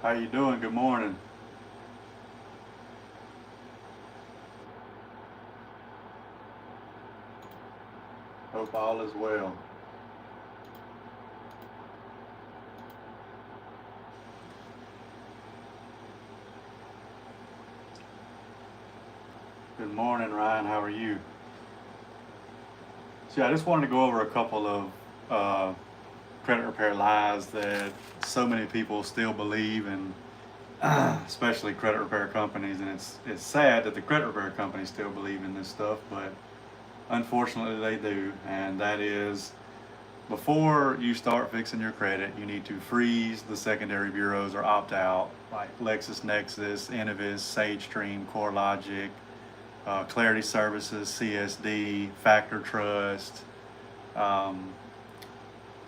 How you doing? Good morning. Hope all is well. Good morning, Ryan. How are you? So yeah, I just wanted to go over a couple of uh, credit repair lies that so many people still believe, and especially credit repair companies. And it's sad that the credit repair companies still believe in this stuff, but unfortunately they do. And that is, before you start fixing your credit, you need to freeze the secondary bureaus or opt out, like LexisNexis, Innovis, SageStream, CoreLogic, Clarity Services, CSD, Factor Trust. Um,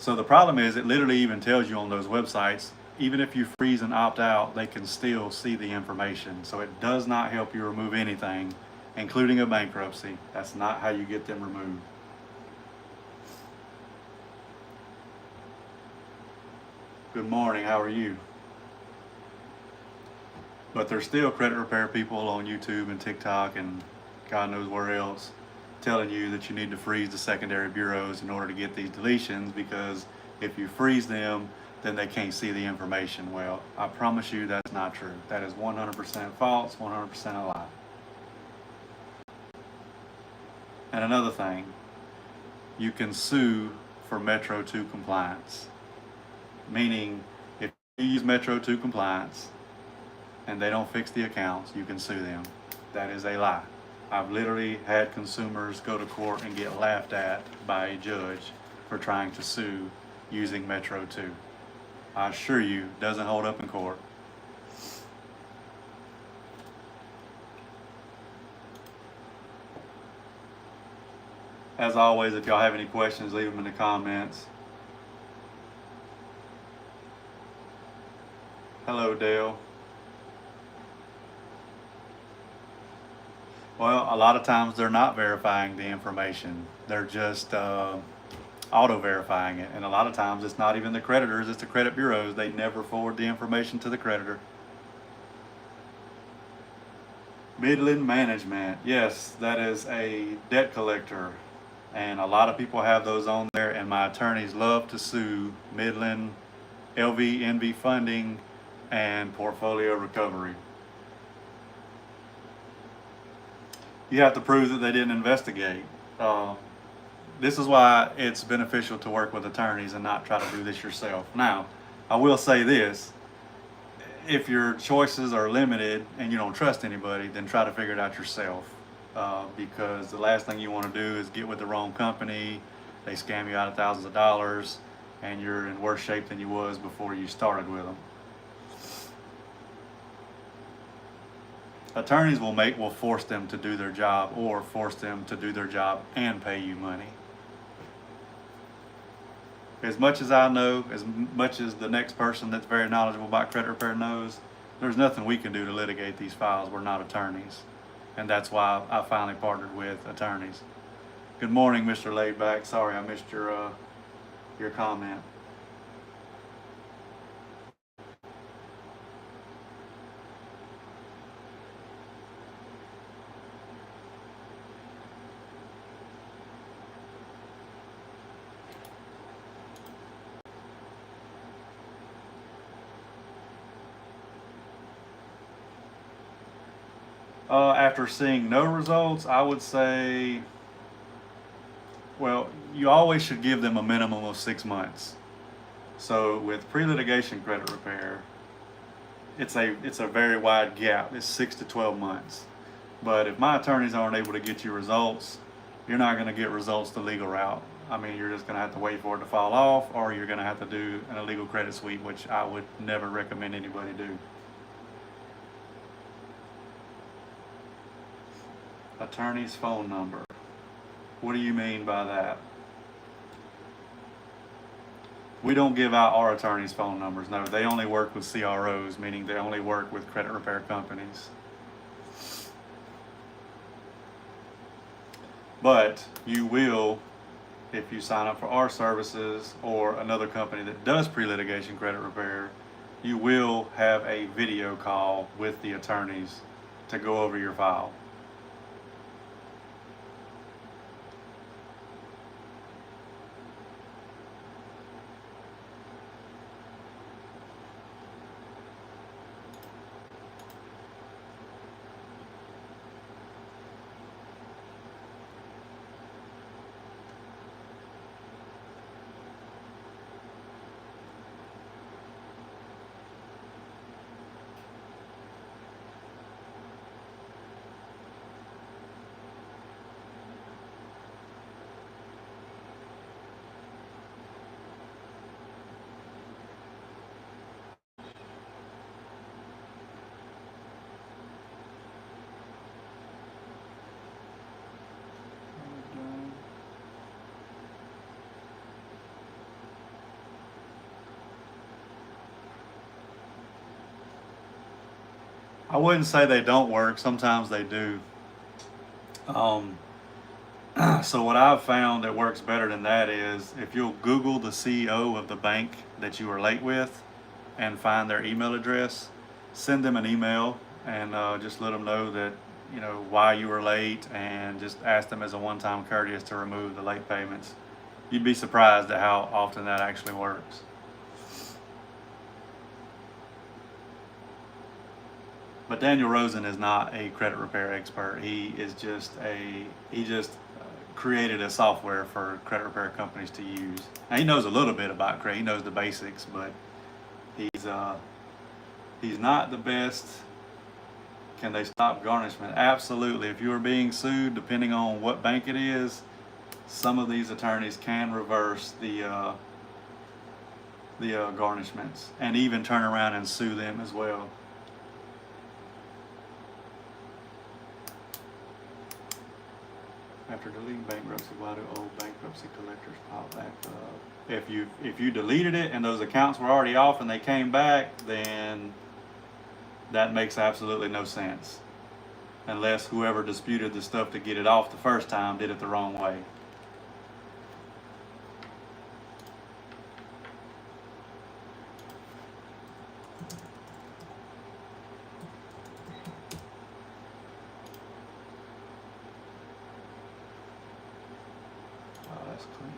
so the problem is, it literally even tells you on those websites, even if you freeze and opt out, they can still see the information. So it does not help you remove anything, including a bankruptcy. That's not how you get them removed. Good morning, how are you? But there's still credit repair people on YouTube and TikTok and God knows where else telling you that you need to freeze the secondary bureaus in order to get these deletions, because if you freeze them, then they can't see the information. Well, I promise you that's not true. That is 100% false, 100% a lie. And another thing, you can sue for Metro 2 compliance, meaning if you use Metro 2 compliance and they don't fix the accounts, you can sue them. That is a lie. I've literally had consumers go to court and get laughed at by a judge for trying to sue using Metro 2. I assure you, it doesn't hold up in court. As always, if y'all have any questions, leave them in the comments. Hello, Dale. Well, a lot of times they're not verifying the information. They're just auto verifying it. And a lot of times it's not even the creditors, it's the credit bureaus. They never forward the information to the creditor. Midland Management. Yes, that is a debt collector. And a lot of people have those on there, and my attorneys love to sue Midland, LVNV Funding, and Portfolio Recovery. You have to prove that they didn't investigate. Uh, this is why it's beneficial to work with attorneys and not try to do this yourself. Now, I will say this: if your choices are limited and you don't trust anybody, then try to figure it out yourself. Because the last thing you want to do is get with the wrong company, they scam you out of thousands of dollars, and you're in worse shape than you was before you started with them. Attorneys will force them to do their job, or force them to do their job and pay you money. As much as I know, as much as the next person that's very knowledgeable about credit repair knows, there's nothing we can do to litigate these files. We're not attorneys. And that's why I finally partnered with attorneys. Good morning, Mr. Laidback. Sorry I missed your comment. After seeing no results, I would say, well, you always should give them a minimum of 6 months. So with pre-litigation credit repair, it's a very wide gap. It's 6 to 12 months. But if my attorneys aren't able to get you results, you're not going to get results the legal route. I mean, you're just going to have to wait for it to fall off, or you're going to have to do an illegal credit sweep, which I would never recommend anybody do. Attorney's phone number. What do you mean by that? We don't give out our attorneys' phone numbers. No, they only work with CROs, meaning they only work with credit repair companies. But you will, if you sign up for our services or another company that does pre-litigation credit repair, you will have a video call with the attorneys to go over your file. I wouldn't say they don't work. Sometimes they do. Um, so what I've found that works better than that is if you'll Google the CEO of the bank that you were late with and find their email address, send them an email and just let them know that why you were late, and just ask them as a one-time courteous to remove the late payments. You'd be surprised at how often that actually works. But Daniel Rosen is not a credit repair expert. He just created a software for credit repair companies to use. Now he knows a little bit about credit. He knows the basics, but he's not the best. Can they stop garnishment? Absolutely. If you are being sued, depending on what bank it is, some of these attorneys can reverse the garnishments and even turn around and sue them as well. After deleting bankruptcy, why do old bankruptcy collectors pop back up? If you deleted it and those accounts were already off and they came back, then that makes absolutely no sense. Unless whoever disputed the stuff to get it off the first time did it the wrong way. Oh, that's clean.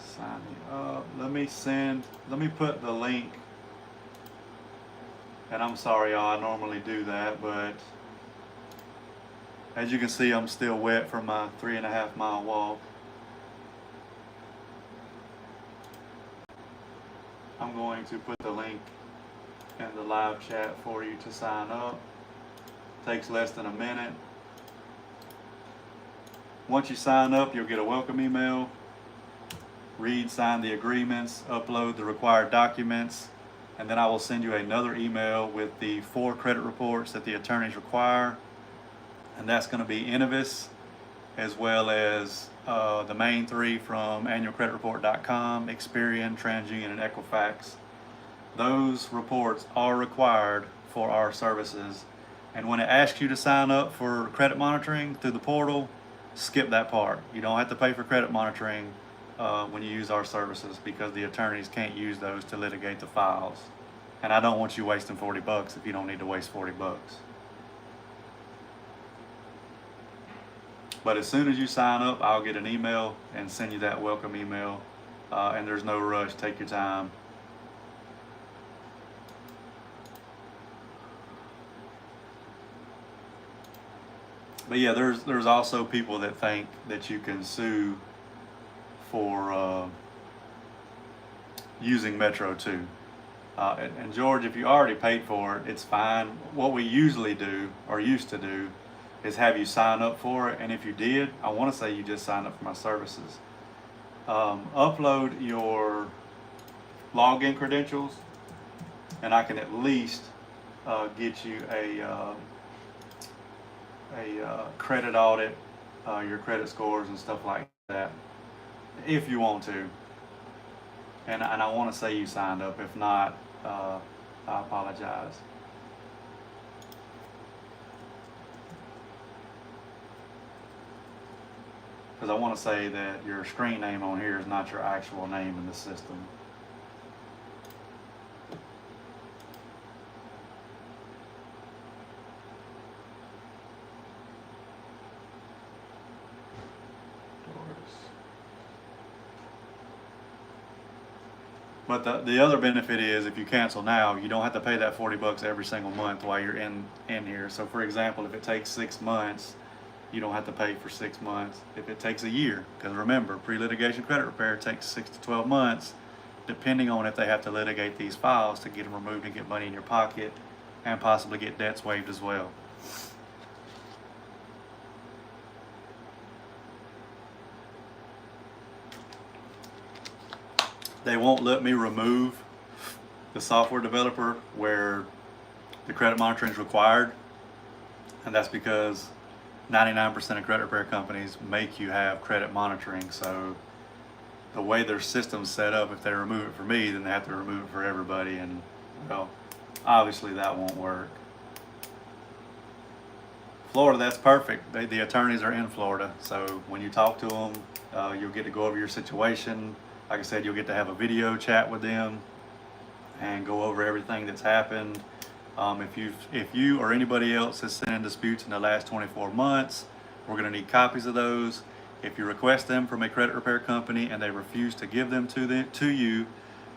Sign me up. Let me put the link. And I'm sorry, y'all, I normally do that, but as you can see, I'm still wet from my 3.5 mile walk. I'm going to put the link in the live chat for you to sign up. Takes less than a minute. Once you sign up, you'll get a welcome email. Read, sign the agreements, upload the required documents, and then I will send you another email with the 4 credit reports that the attorneys require. And that's going to be Innovis, as well as the main 3 from annualcreditreport.com, Experian, TransUnion, and Equifax. Those reports are required for our services. And when it asks you to sign up for credit monitoring through the portal, skip that part. You don't have to pay for credit monitoring when you use our services, because the attorneys can't use those to litigate the files. And I don't want you wasting $40 if you don't need to waste $40. But as soon as you sign up, I'll get an email and send you that welcome email. And there's no rush. Take your time. But yeah, there's also people that think that you can sue for using Metro 2. And George, if you already paid for it, it's fine. What we usually do, or used to do, is have you sign up for it. And if you did, I want to say you just signed up for my services. Upload your login credentials, and I can at least get you a credit audit, your credit scores and stuff like that, if you want to. And I want to say you signed up. If not, I apologize. because I want to say that your screen name on here is not your actual name in the system. But the other benefit is if you cancel now, you don't have to pay that $40 every single month while you're in here. So for example, if it takes 6 months, you don't have to pay for 6 months. If it takes a year, because remember, pre-litigation credit repair takes 6 to 12 months, depending on if they have to litigate these files to get them removed and get money in your pocket and possibly get debts waived as well. They won't let me remove the software developer where the credit monitoring is required, and that's because 99% of credit repair companies make you have credit monitoring. So the way their system's set up, if they remove it for me, then they have to remove it for everybody, and well, obviously that won't work. Florida, that's perfect. The attorneys are in Florida, so when you talk to them, you'll get to go over your situation. Like I said, you'll get to have a video chat with them and go over everything that's happened. If you or anybody else has sent in disputes in the last 24 months, we're going to need copies of those. If you request them from a credit repair company and they refuse to give them to you,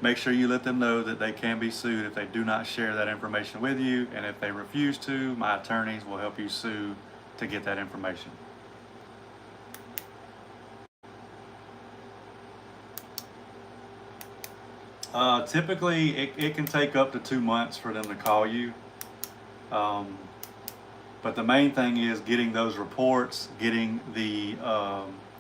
make sure you let them know that they can be sued if they do not share that information with you. And if they refuse to, my attorneys will help you sue to get that information. Typically, it can take up to 2 months for them to call you. But the main thing is getting those reports, getting the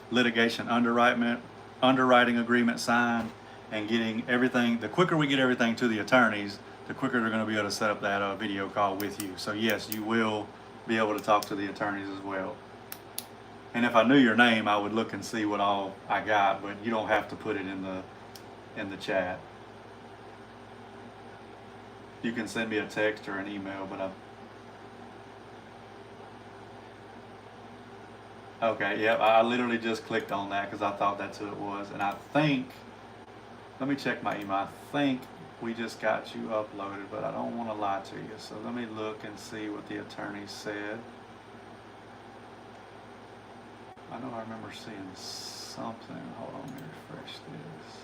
litigation underwriting agreement signed, and getting everything. The quicker we get everything to the attorneys, the quicker they're going to be able to set up that video call with you. So yes, you will be able to talk to the attorneys as well. And if I knew your name, I would look and see what all I got, but you don't have to put it in the chat. You can send me a text or an email, but okay, yep, I literally just clicked on that because I thought that's who it was. And I think, let me check my email. I think we just got you uploaded, but I don't want to lie to you. So let me look and see what the attorney said. I know I remember seeing something. Hold on, let me refresh this.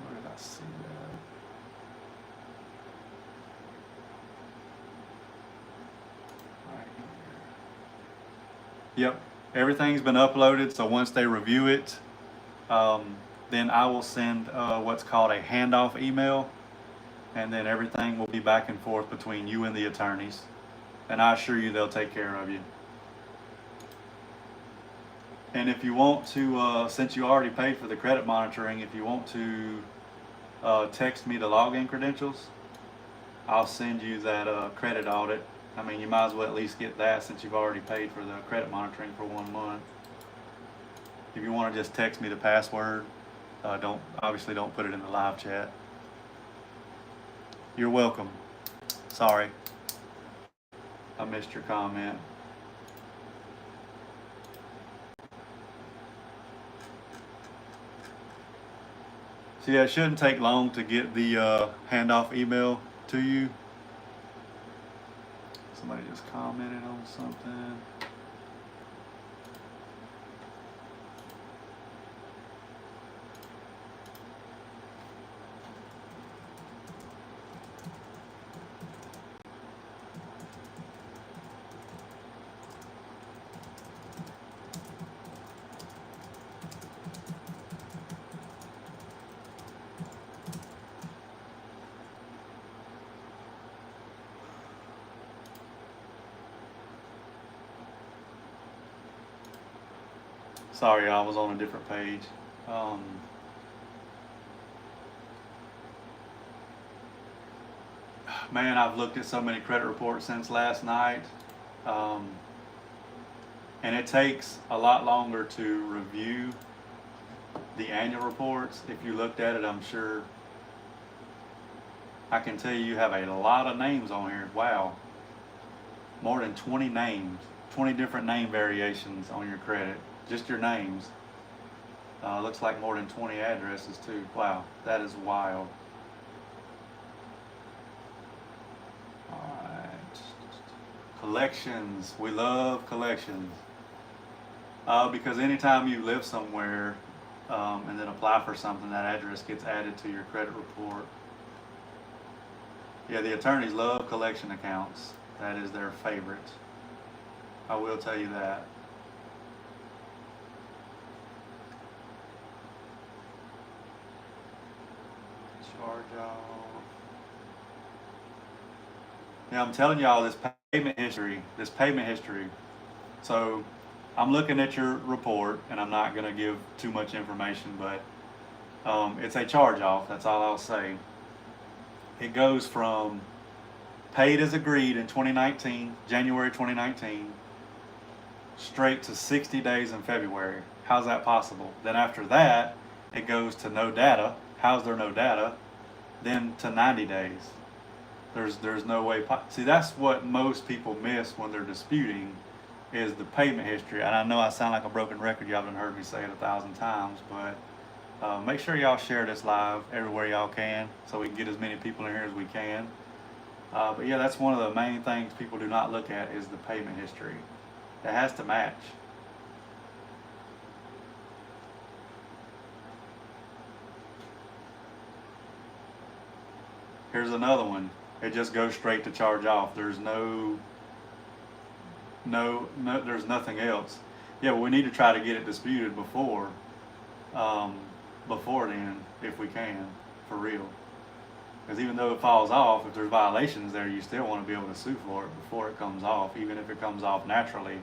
Where did I see that? Right here. Yep, everything's been uploaded. So once they review it, then I will send what's called a handoff email, and then everything will be back and forth between you and the attorneys. And I assure you they'll take care of you. And if you want to, since you already paid for the credit monitoring, if you want to text me the login credentials, I'll send you that credit audit. I mean, you might as well at least get that since you've already paid for the credit monitoring for 1 month. If you want to just text me the password, obviously don't put it in the live chat. You're welcome. Sorry, I missed your comment. So yeah, it shouldn't take long to get the handoff email to you. Somebody just commented on something. Sorry, I was on a different page. Man, I've looked at so many credit reports since last night. And it takes a lot longer to review the annual reports. If you looked at it, I'm sure I can tell you have a lot of names on here. Wow. More than 20 names, 20 different name variations on your credit. Just your names. Looks like more than 20 addresses too. Wow, that is wild. All right. Collections. We love collections. Because anytime you live somewhere and then apply for something, that address gets added to your credit report. Yeah, the attorneys love collection accounts. That is their favorite. I will tell you that. Charge off. Yeah, I'm telling y'all this payment history. So I'm looking at your report, and I'm not going to give too much information, but it's a charge off. That's all I'll say. It goes from paid as agreed in 2019, January 2019, straight to 60 days in February. How's that possible? Then after that, it goes to no data. How's there no data? Then to 90 days. There's no way. See, that's what most people miss when they're disputing is the payment history. And I know I sound like a broken record. Y'all done heard me say it 1,000 times, but make sure y'all share this live everywhere y'all can so we can get as many people in here as we can. But yeah, that's one of the main things people do not look at is the payment history. It has to match. Here's another one. It just goes straight to charge off. There's no, there's nothing else. Yeah, but we need to try to get it disputed before then, if we can, for real. Because even though it falls off, if there's violations there, you still want to be able to sue for it before it comes off, even if it comes off naturally.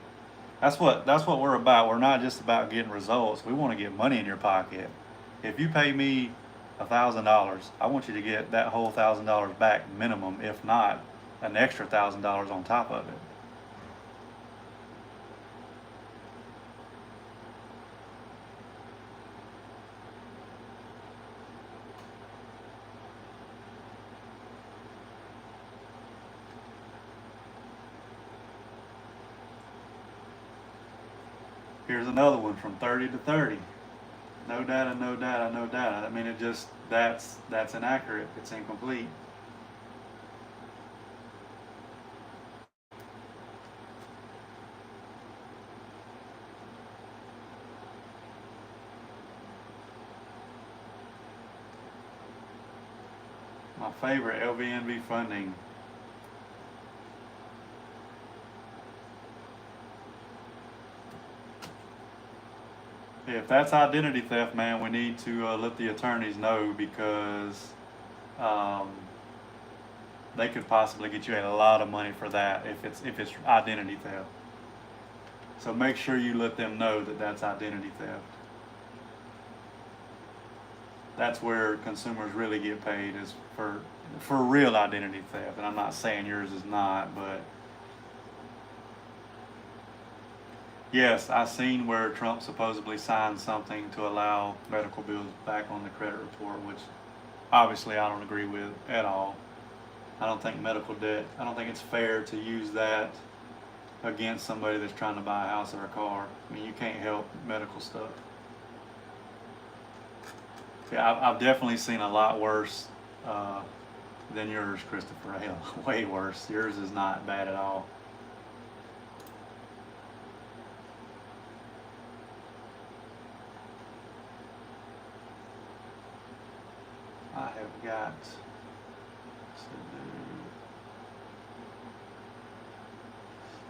That's what we're about. We're not just about getting results. We want to get money in your pocket. If you pay me $1,000, I want you to get that whole $1,000 back minimum, if not an extra $1,000 on top of it. Here's another one from 30 to 30. No data, no data, no data. I mean, it just, that's inaccurate. It's incomplete. My favorite, LVNV funding. If that's identity theft, man, we need to let the attorneys know because they could possibly get you a lot of money for that if it's identity theft. So make sure you let them know that that's identity theft. That's where consumers really get paid is for real identity theft. And I'm not saying yours is not, but yes, I seen where Trump supposedly signed something to allow medical bills back on the credit report, which obviously I don't agree with at all. I don't think medical debt, I don't think it's fair to use that against somebody that's trying to buy a house or a car. I mean, you can't help medical stuff. Yeah, I've definitely seen a lot worse than yours, Christopher. Hell, way worse. Yours is not bad at all. I have got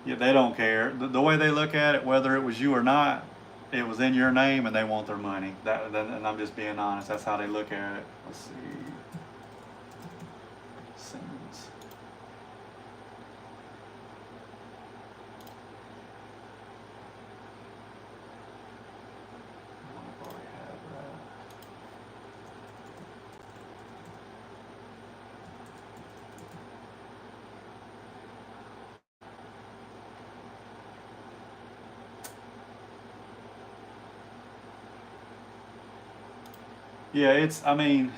yeah, they don't care. The way they look at it, whether it was you or not, it was in your name and they want their money. And I'm just being honest. That's how they look at it. Let's see. Simmons. I already have that. Yeah, I mean,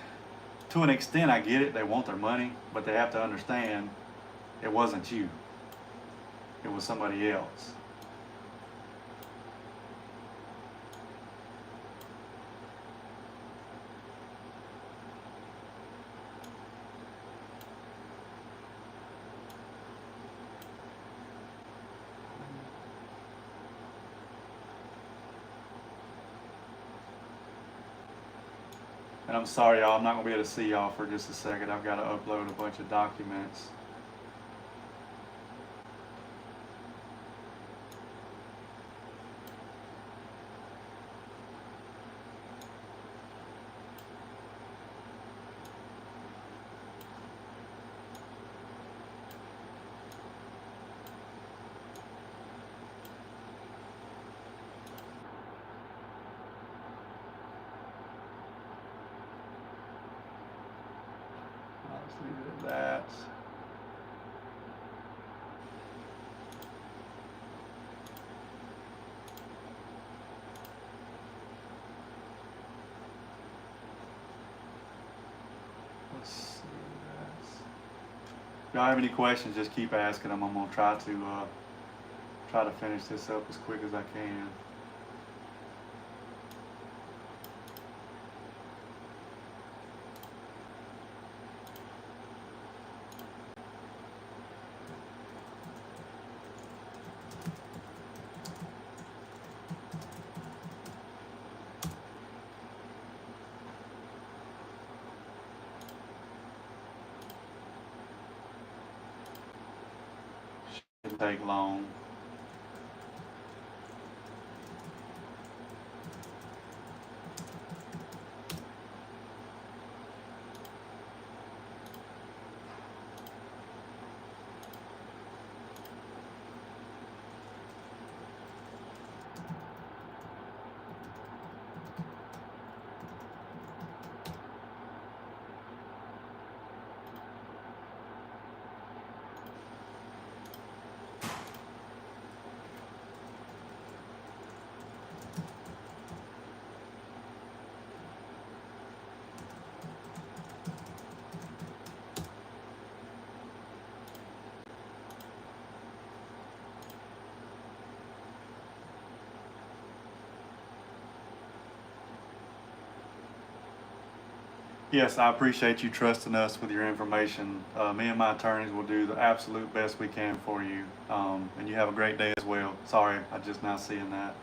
to an extent, I get it. They want their money, but they have to understand it wasn't you. It was somebody else. And I'm sorry, y'all, I'm not going to be able to see y'all for just a second. I've got to upload a bunch of documents. Let's leave it at that. Let's see. If y'all have any questions, just keep asking them. I'm gonna try to finish this up as quick as I can. Shouldn't take long. Yes, I appreciate you trusting us with your information. Me and my attorneys will do the absolute best we can for you. And you have a great day as well. Sorry, I just now seeing that.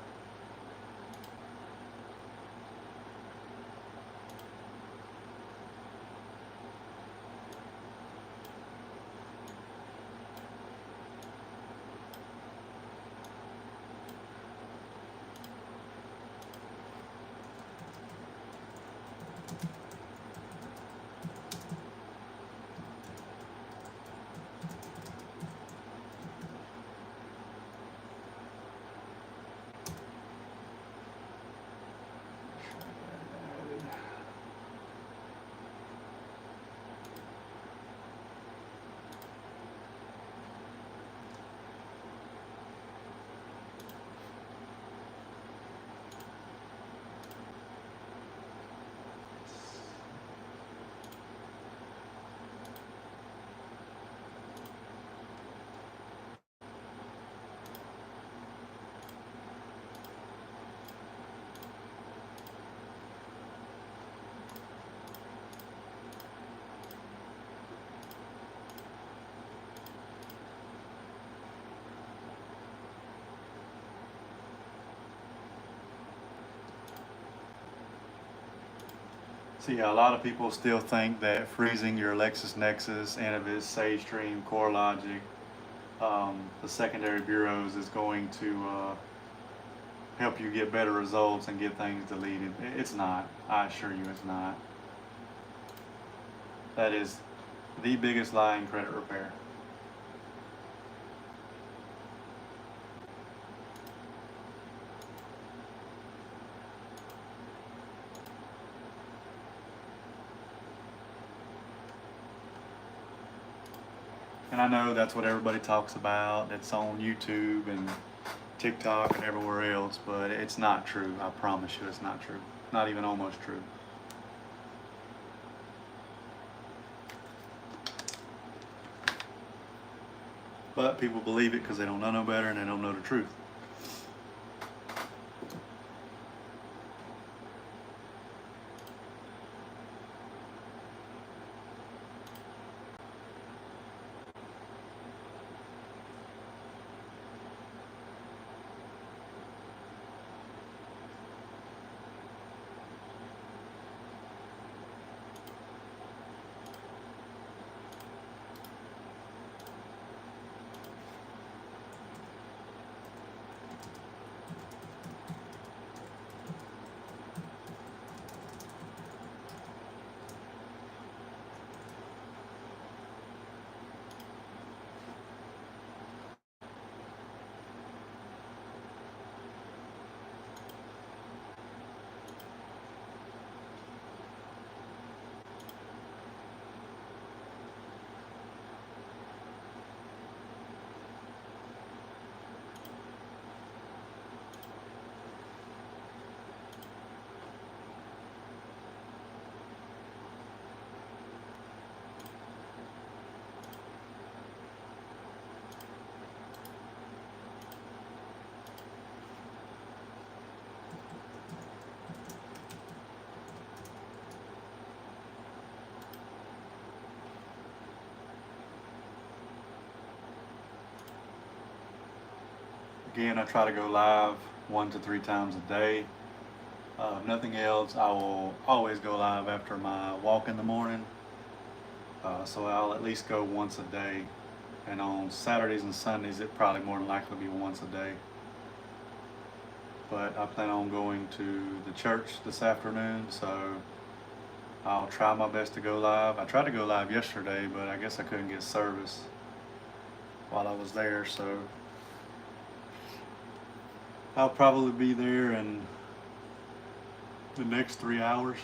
See, a lot of people still think that freezing your LexisNexis, Innovis, SageStream, CoreLogic, the secondary bureaus is going to help you get better results and get things deleted. It's not. I assure you it's not. That is the biggest lie in credit repair. And I know that's what everybody talks about. It's on YouTube and TikTok and everywhere else, but it's not true. I promise you it's not true. Not even almost true. but people believe it because they don't know no better and they don't know the truth. Again, I try to go live 1 to 3 times a day. If nothing else, I will always go live after my walk in the morning. So I'll at least go once a day. And on Saturdays and Sundays, it probably more than likely be once a day. But I plan on going to the church this afternoon, so I'll try my best to go live. I tried to go live yesterday, but I guess I couldn't get service while I was there, so I'll probably be there in the next 3 hours.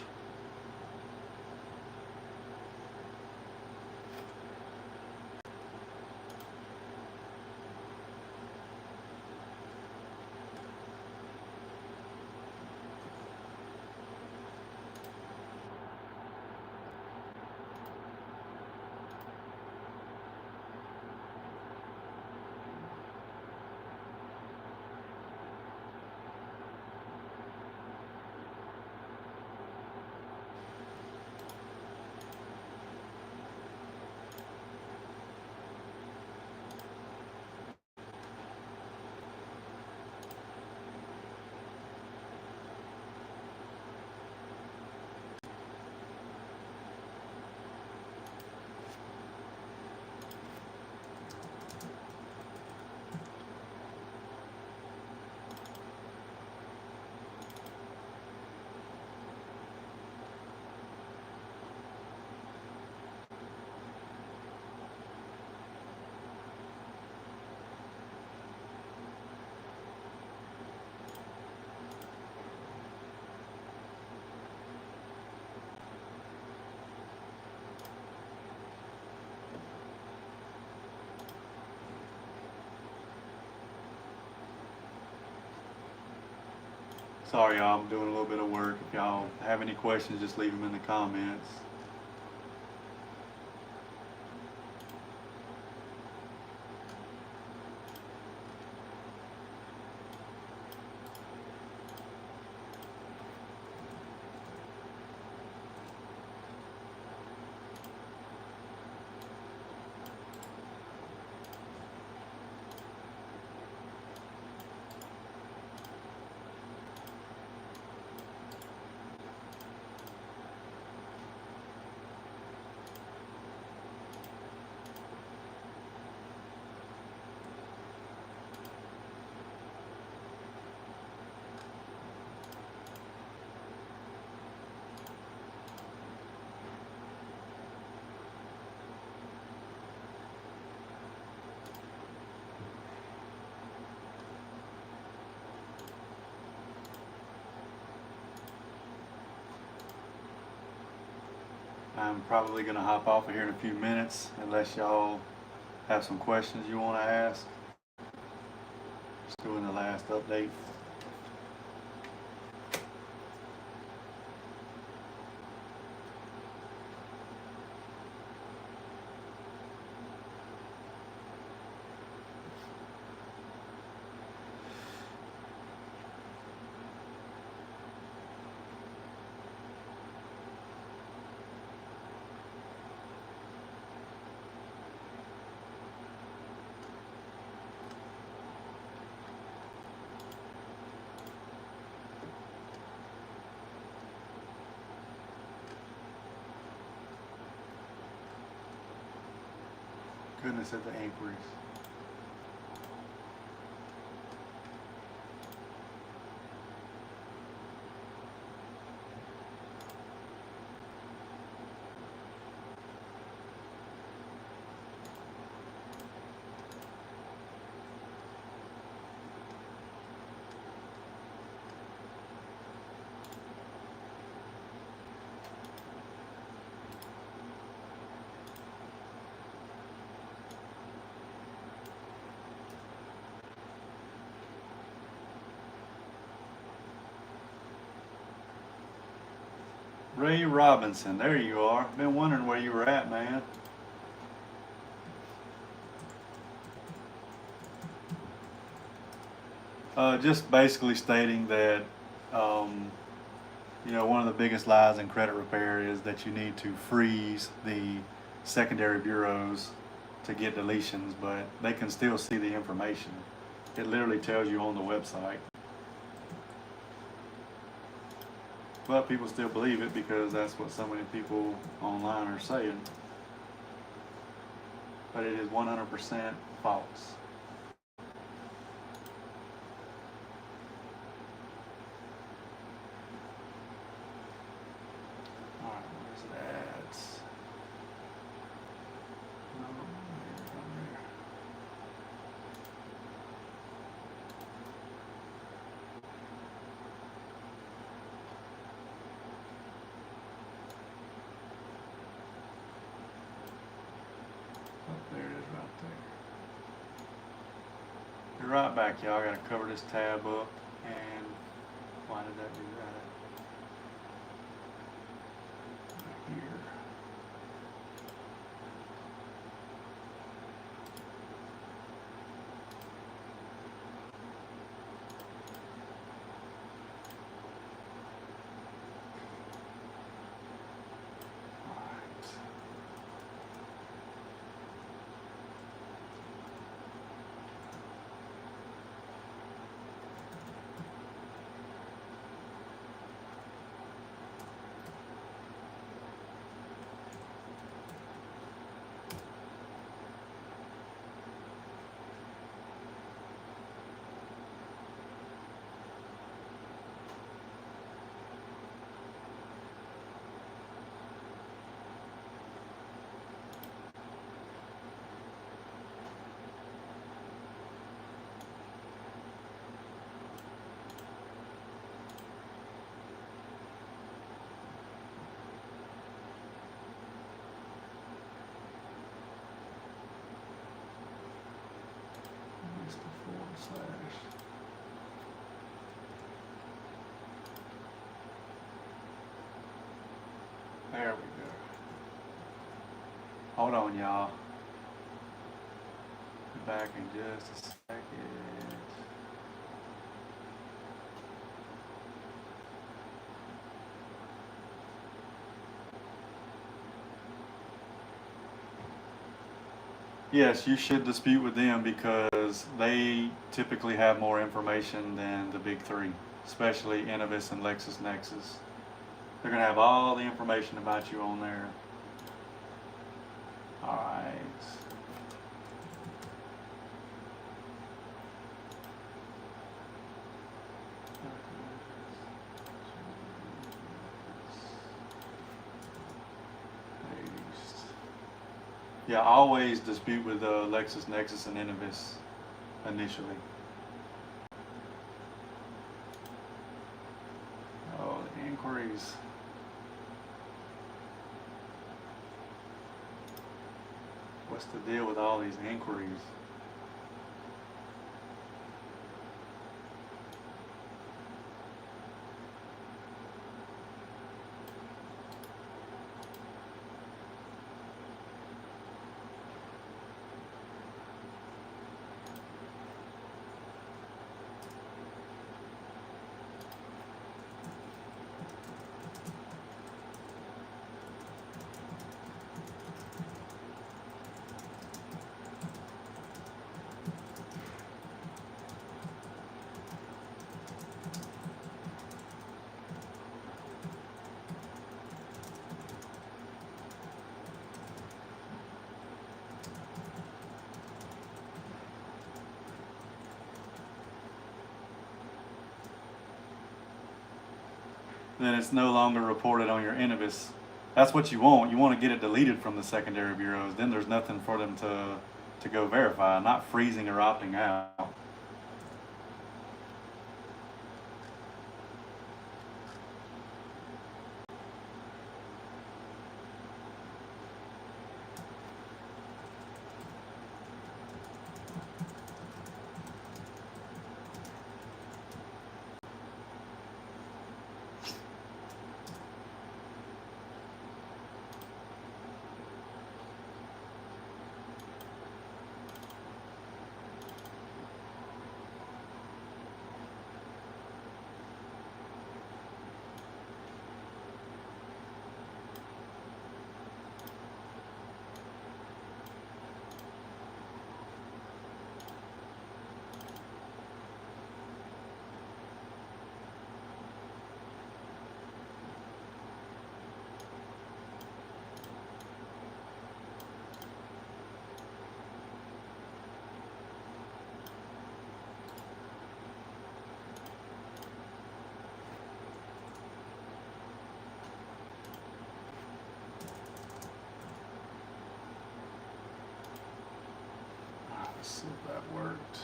Sorry, y'all, I'm doing a little bit of work. If y'all have any questions, just leave them in the comments. I'm probably going to hop off of here in a few minutes unless y'all have some questions you want to ask. Just doing the last update. goodness at the inquiries. Ray Robinson, there you are. Been wondering where you were at, man. Just basically stating that, one of the biggest lies in credit repair is that you need to freeze the secondary bureaus to get deletions, but they can still see the information. It literally tells you on the website. But people still believe it because that's what so many people online are saying. But it is 100% false. Alright, where's it at? No, there. There it is right there. Be right back, y'all. I gotta cover this tab up. And why did that do that? Right here. Where's the forward slash? There we go. Hold on, y'all. Be back in just a second. Yes, you should dispute with them because they typically have more information than the big three, especially Innovis and LexisNexis. They're going to have all the information about you on there. All right. Yeah, always dispute with LexisNexis and Innovis initially. Oh, the inquiries. What's the deal with all these inquiries? then it's no longer reported on your Innovis. That's what you want. You want to get it deleted from the secondary bureaus. Then there's nothing for them to go verify, not freezing or opting out. Let's see if that worked.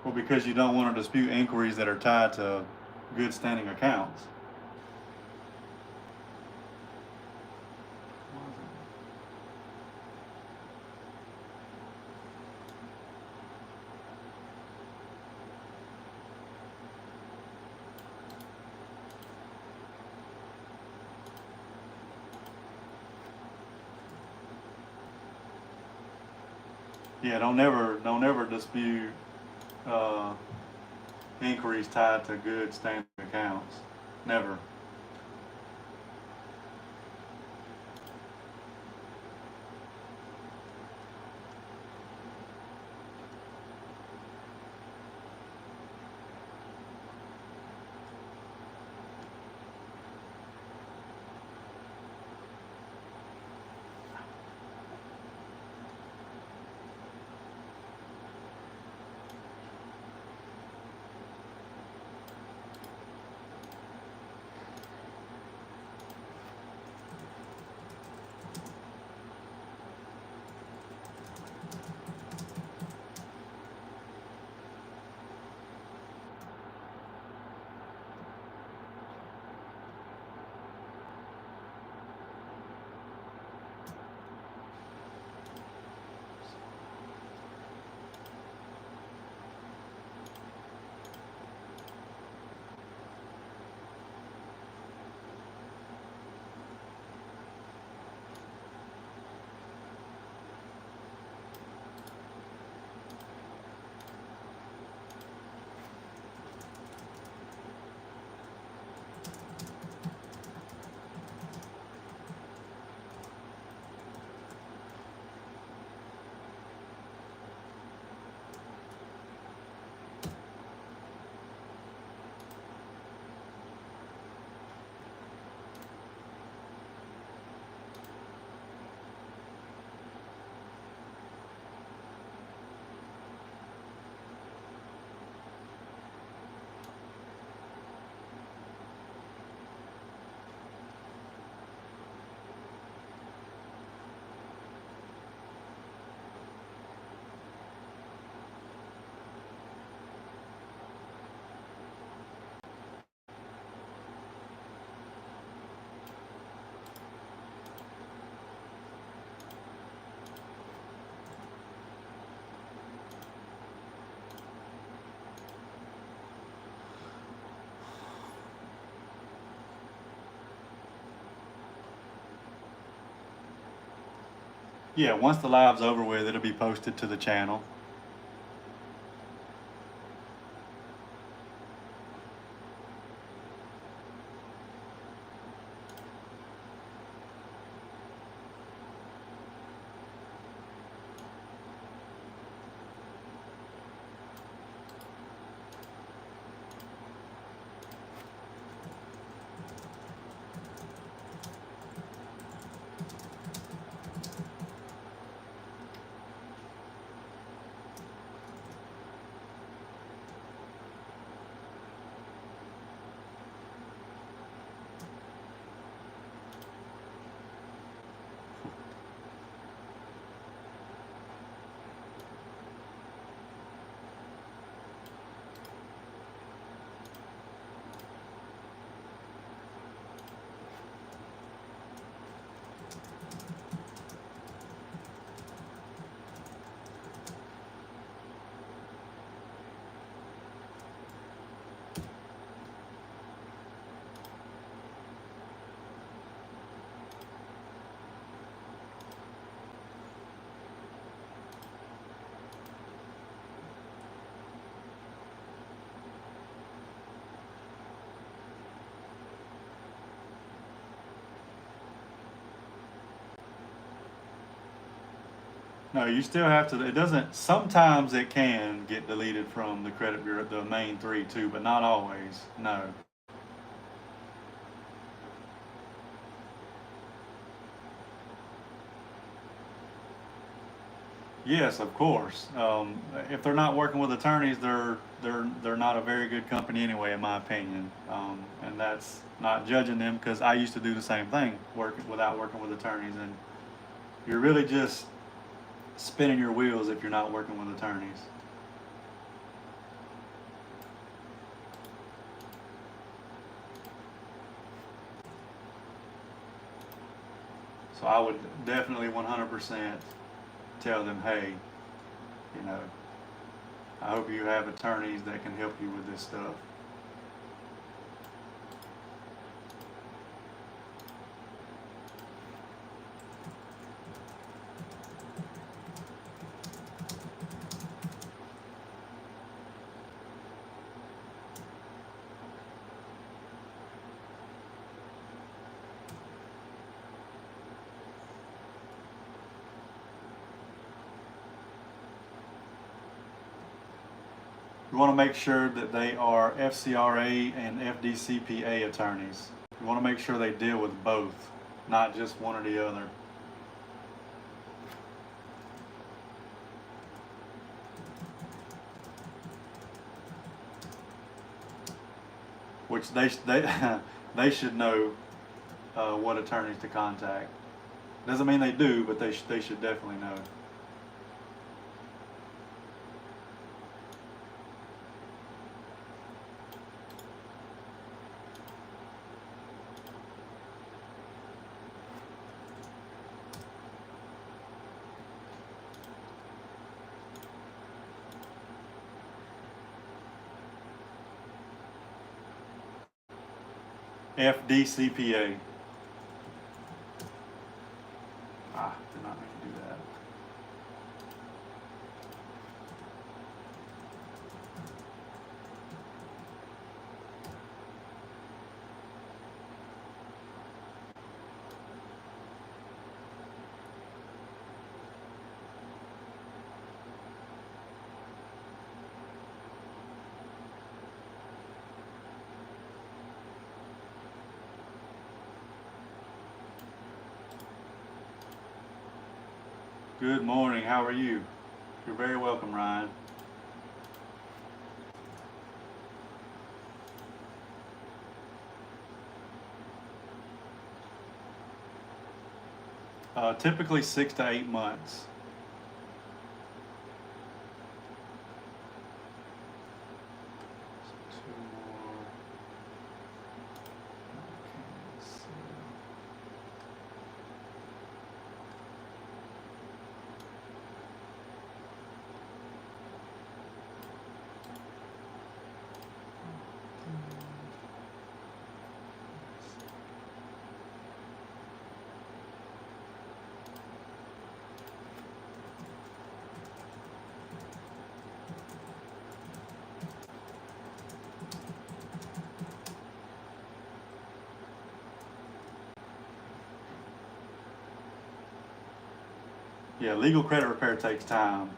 Well, because you don't want to dispute inquiries that are tied to good standing accounts. Yeah, don't never dispute inquiries tied to good standing accounts. Never. Yeah, once the live's over with, it'll be posted to the channel. No, you still have to. It doesn't. Sometimes it can get deleted from the credit bureau, the main three too, but not always. No. Yes, of course. If they're not working with attorneys, they're not a very good company anyway, in my opinion. And that's not judging them because I used to do the same thing, working without working with attorneys, and you're really just spinning your wheels if you're not working with attorneys. So I would definitely 100% tell them, hey, you know, I hope you have attorneys that can help you with this stuff. You want to make sure that they are FCRA and FDCPA attorneys. You want to make sure they deal with both, not just one or the other. Which they should know what attorneys to contact. Doesn't mean they do, but they should definitely know. FDCPA. Did not mean to do that. Good morning. How are you? You're very welcome, Ryan. Typically 6 to 8 months. Two more. Okay, let's see. Yeah, legal credit repair takes time.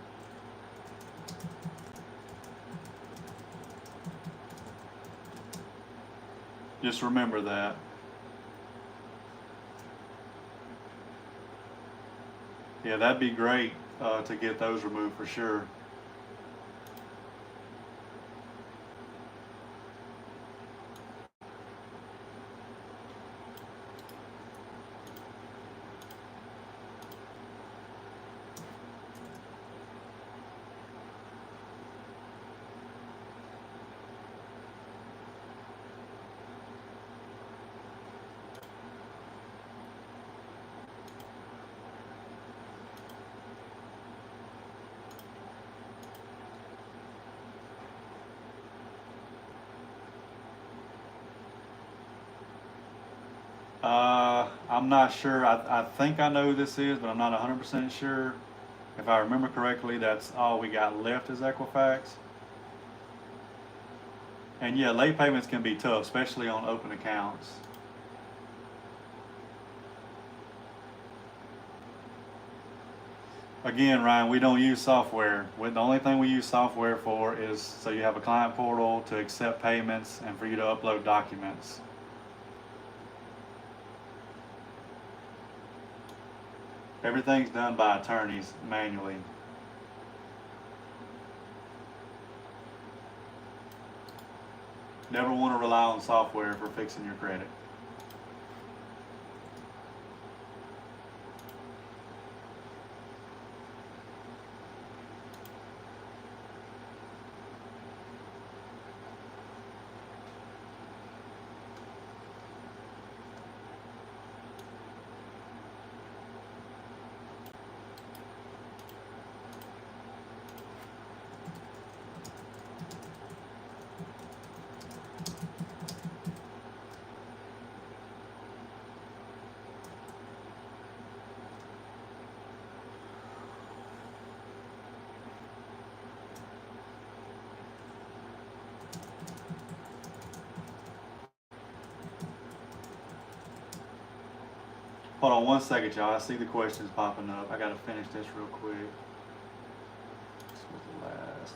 Just remember that. Yeah, that'd be great to get those removed for sure. I'm not sure. I think I know who this is, but I'm not 100% sure. If I remember correctly, that's all we got left is Equifax. And yeah, late payments can be tough, especially on open accounts. Again, Ryan, we don't use software. The only thing we use software for is so you have a client portal to accept payments and for you to upload documents. Everything's done by attorneys manually. Never want to rely on software for fixing your credit. Hold on one second, y'all. I see the questions popping up. I gotta finish this real quick. This was the last.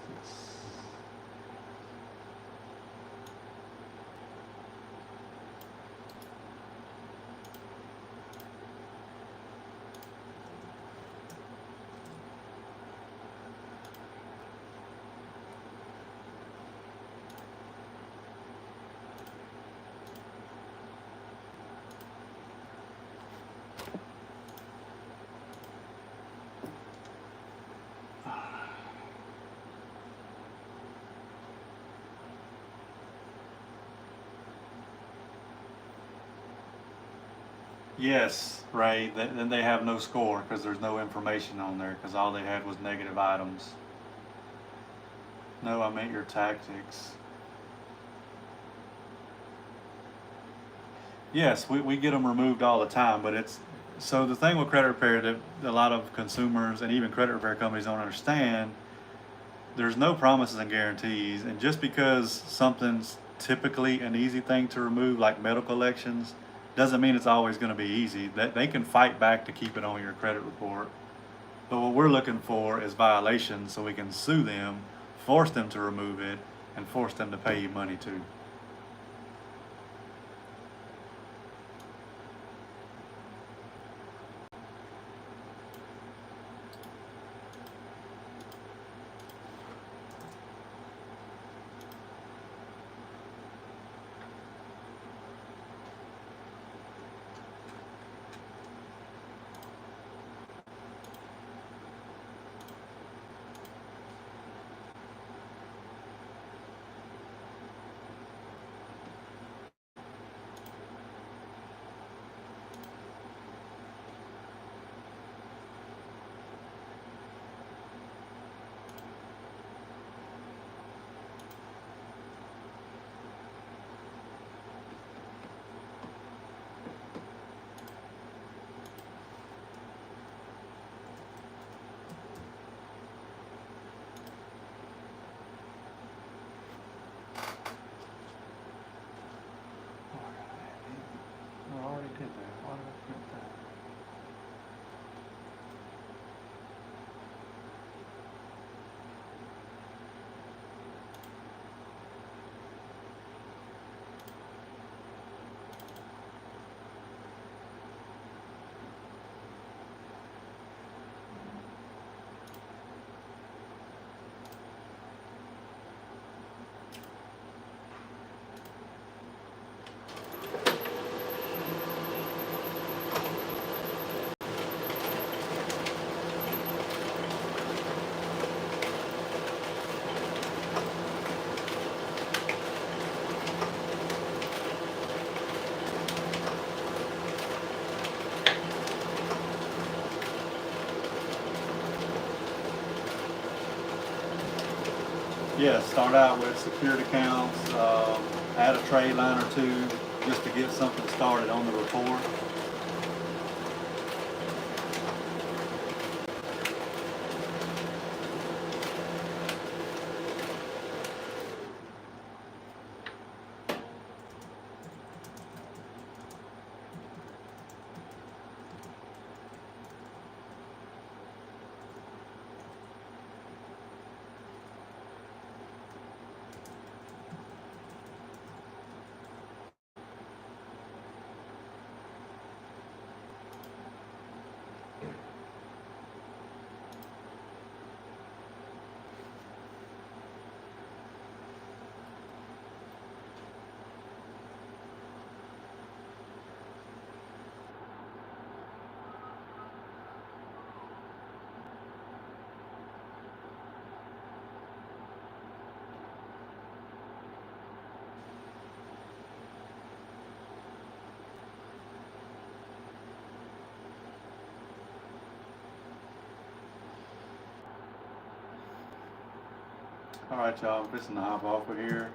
Yes, Ray. Then they have no score because there's no information on there because all they had was negative items. No, I meant your tactics. Yes, we get them removed all the time, but it's so the thing with credit repair that a lot of consumers and even credit repair companies don't understand, there's no promises and guarantees, and just because something's typically an easy thing to remove, like medical elections, doesn't mean it's always going to be easy. That they can fight back to keep it on your credit report. But what we're looking for is violations so we can sue them, force them to remove it, and force them to pay you money too. I already did that. Why did I print that? Yes, start out with secured accounts, add a trade line or two just to get something started on the report. All right, y'all, I'm fixing to hop off of here.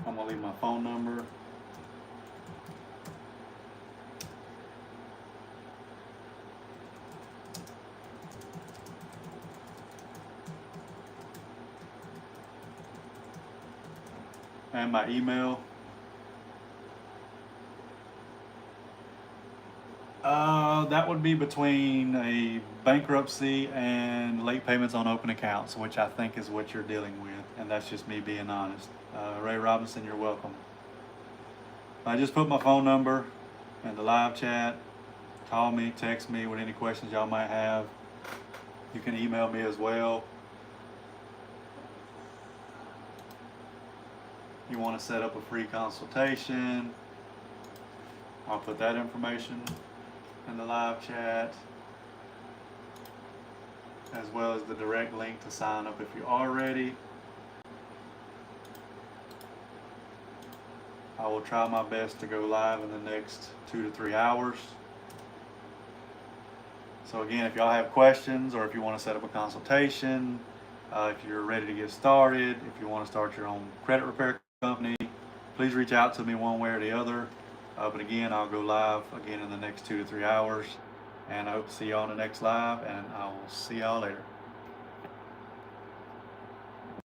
I'm gonna leave my phone number. And my email. That would be between a bankruptcy and late payments on open accounts, which I think is what you're dealing with, and that's just me being honest. Ray Robinson, you're welcome. I just put my phone number in the live chat. Call me, text me with any questions y'all might have. You can email me as well. You want to set up a free consultation, I'll put that information in the live chat, as well as the direct link to sign up if you are ready. I will try my best to go live in the next 2 to 3 hours. So again, if y'all have questions or if you want to set up a consultation, if you're ready to get started, if you want to start your own credit repair company, please reach out to me one way or the other. But again, I'll go live again in the next 2 to 3 hours. And I hope to see y'all on the next live, and I will see y'all later.